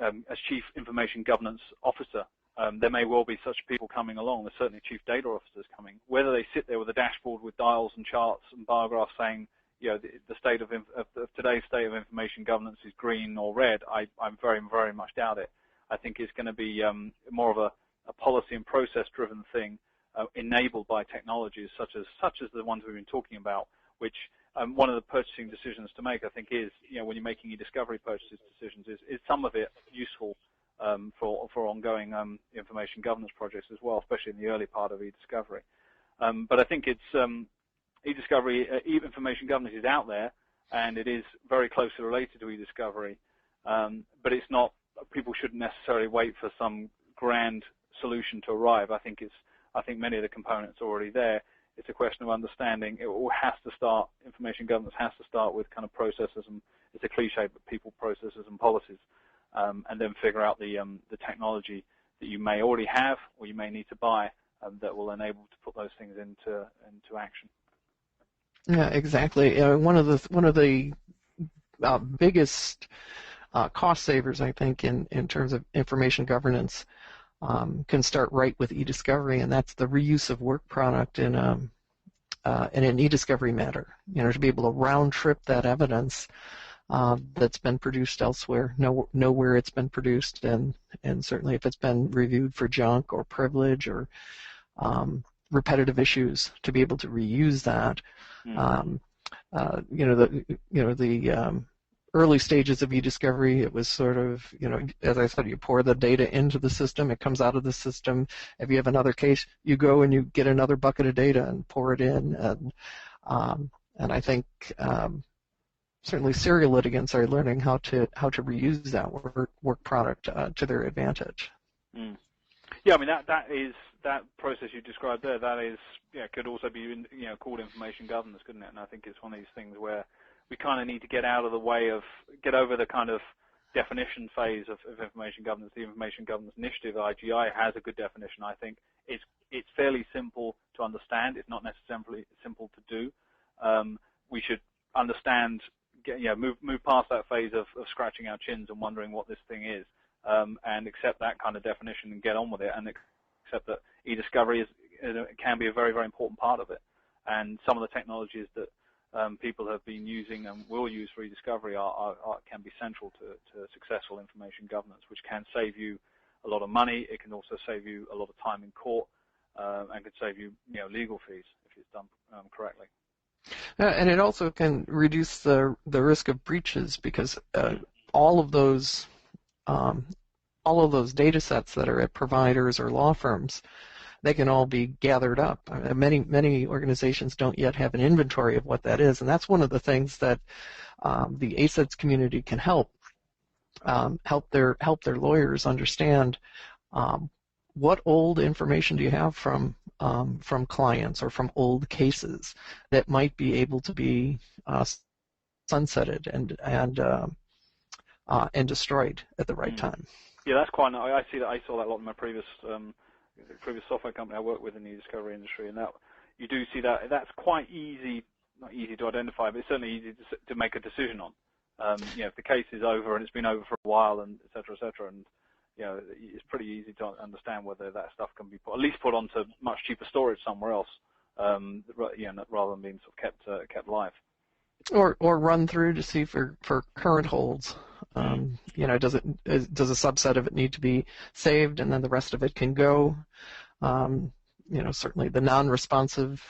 as Chief Information Governance Officer. There may well be such people coming along. There's certainly Chief Data Officers coming. Whether they sit there with a dashboard with dials and charts and bar graphs saying, the state of today's state of information governance is green or red, I very, very much doubt it. I think it's going to be more of a policy and process-driven thing, enabled by technologies such as the ones we've been talking about, which one of the purchasing decisions to make, I think, is when you're making eDiscovery purchases decisions, is some of it useful for ongoing information governance projects as well, especially in the early part of eDiscovery. But I think it's eDiscovery, information governance is out there, and it is very closely related to eDiscovery. But it's not. People shouldn't necessarily wait for some grand solution to arrive. I think many of the components are already there. It's a question of understanding. It all has to start. Information governance has to start with kind of processes, and it's a cliche, but people, processes, and policies, and then figure out the technology that you may already have or you may need to buy that will enable to put those things into action. Yeah, exactly. One of the biggest cost savers, I think, in terms of information governance, can start right with eDiscovery, and that's the reuse of work product in an eDiscovery matter. To be able to round trip that evidence that's been produced elsewhere, know where it's been produced, and certainly if it's been reviewed for junk or privilege or repetitive issues, to be able to reuse that. The early stages of eDiscovery, it was sort of, as I said, you pour the data into the system, it comes out of the system. If you have another case, you go and you get another bucket of data and pour it in. And I think certainly serial litigants are learning how to reuse that work product to their advantage. Yeah, I mean that process you described there. That is, could also be called information governance, couldn't it? And I think it's one of these things where we kind of need to get over the kind of definition phase of information governance. The Information Governance Initiative, IGI, has a good definition. I think it's fairly simple to understand. It's not necessarily simple to do. We should understand, move past that phase of scratching our chins and wondering what this thing is, and accept that kind of definition and get on with it, and accept that eDiscovery can be a very, very important part of it. And some of the technologies that people have been using and will use for eDiscovery can be central to successful information governance, which can save you a lot of money. It can also save you a lot of time in court, and could save you legal fees if it's done correctly. And it also can reduce the risk of breaches, because all of those data sets that are at providers or law firms, they can all be gathered up. Many organizations don't yet have an inventory of what that is, and that's one of the things that the ASEDS community can help their lawyers understand. What old information do you have from clients or from old cases that might be able to be sunsetted and destroyed at the right time? Yeah, that's quite. I saw that a lot in my previous software company I worked with in the eDiscovery industry, and that you do see that. That's quite easy, not easy to identify, but it's certainly easy to make a decision on. If the case is over and it's been over for a while, and et cetera, and it's pretty easy to understand whether that stuff can be at least put onto much cheaper storage somewhere else, rather than being sort of kept live. Or run through to see for current holds. Does a subset of it need to be saved, and then the rest of it can go? Certainly the non-responsive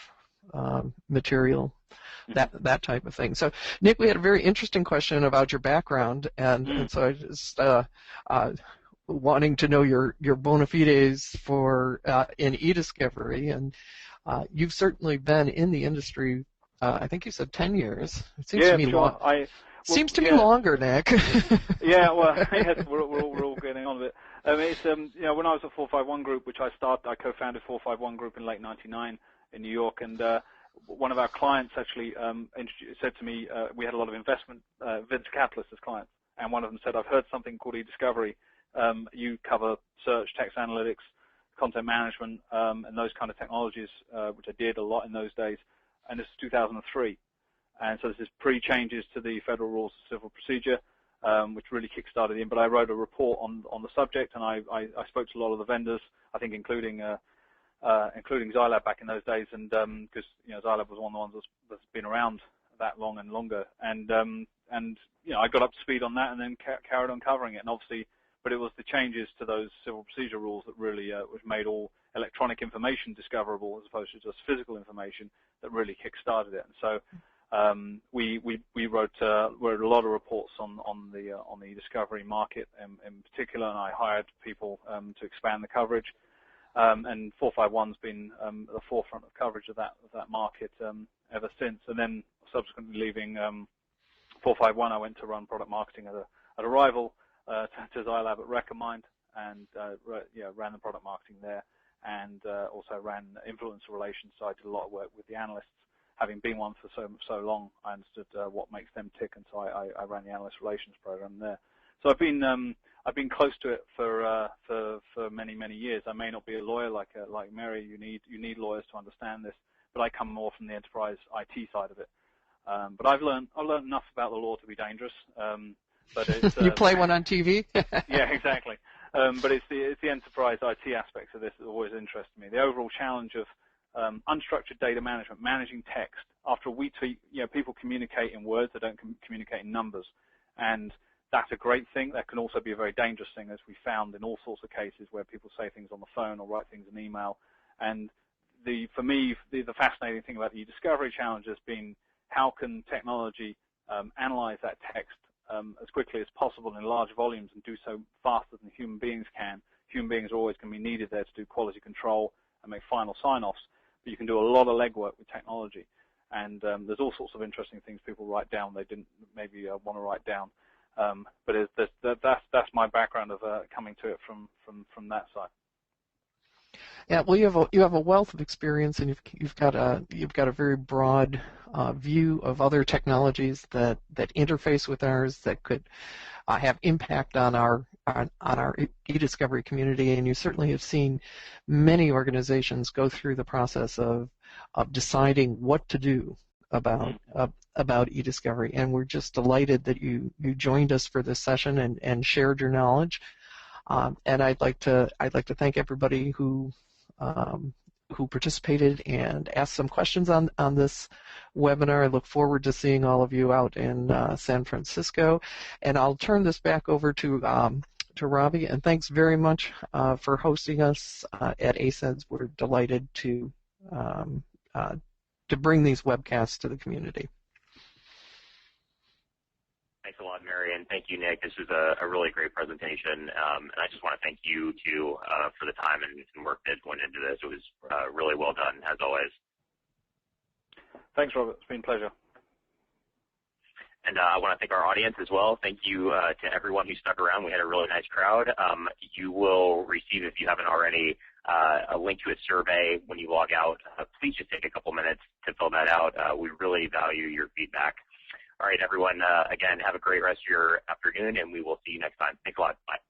material, that type of thing. So, Nick, we had a very interesting question about your background, and so I just wanting to know your bona fides in eDiscovery, and you've certainly been in the industry. I think you said 10 years. It seems to me sure. Seems to me longer, Nick. Yeah, well, yes, we're all getting on with it. It's when I was at 451 Group, which I co-founded 451 Group in late '99 in New York, and one of our clients actually said to me, we had a lot of investment venture capitalists as clients, and one of them said, "I've heard something called eDiscovery. You cover search, text analytics, content management, and those kind of technologies, which I did a lot in those days. And this is 2003. And so this is pre-changes to the Federal Rules of Civil Procedure, which really kick-started in. But I wrote a report on the subject, and I spoke to a lot of the vendors, I think including ZyLAB back in those days, and because ZyLAB was one of the ones that's been around that long and longer. And I got up to speed on that, and then carried on covering it. And obviously, but it was the changes to those civil procedure rules that really which made all electronic information discoverable as opposed to just physical information that really kick-started it. And so we wrote a lot of reports on the eDiscovery market in particular, and I hired people to expand the coverage. And 451's been at the forefront of coverage of that market ever since. And then subsequently leaving 451, I went to run product marketing at a rival to ZyLAB at Recomind, and ran the product marketing there, and also ran influencer relations. So I did a lot of work with the analysts. Having been one for so long, I understood what makes them tick, and so I ran the analyst relations program there. So I've been close to it for many years. I may not be a lawyer like Mary. You need lawyers to understand this, but I come more from the enterprise IT side of it. But I've learned enough about the law to be dangerous. But it's, you play one on TV. Yeah, exactly. But it's the enterprise IT aspects of this that always interest me. The overall challenge of unstructured data management, managing text. After a week, people communicate in words, they don't communicate in numbers, and that's a great thing. That can also be a very dangerous thing, as we found in all sorts of cases where people say things on the phone or write things in email. And for me, the fascinating thing about the eDiscovery challenge has been how can technology analyze that text as quickly as possible in large volumes and do so faster than human beings can. Human beings are always going to be needed there to do quality control and make final sign-offs, but you can do a lot of legwork with technology. And there's all sorts of interesting things people write down they didn't maybe want to write down. But that's my background of coming to it from that side. Yeah, well, you have a wealth of experience, and you've got a very broad view of other technologies that interface with ours that could have impact on our eDiscovery community, and you certainly have seen many organizations go through the process of deciding what to do about eDiscovery, and we're just delighted that you joined us for this session and shared your knowledge. And I'd like to thank everybody who participated and asked some questions on this webinar. I look forward to seeing all of you out in San Francisco, and I'll turn this back over to Robbie. And thanks very much for hosting us at ACEDS. We're delighted to bring these webcasts to the community. Thanks a lot, Mary, and thank you, Nick. This was a really great presentation, and I just want to thank you, too, for the time and work that went into this. It was really well done, as always. Thanks, Robert. It's been a pleasure. And I want to thank our audience as well. Thank you to everyone who stuck around. We had a really nice crowd. You will receive, if you haven't already, a link to a survey when you log out. Please just take a couple minutes to fill that out. We really value your feedback. All right, everyone, again, have a great rest of your afternoon, and we will see you next time. Thanks a lot. Bye.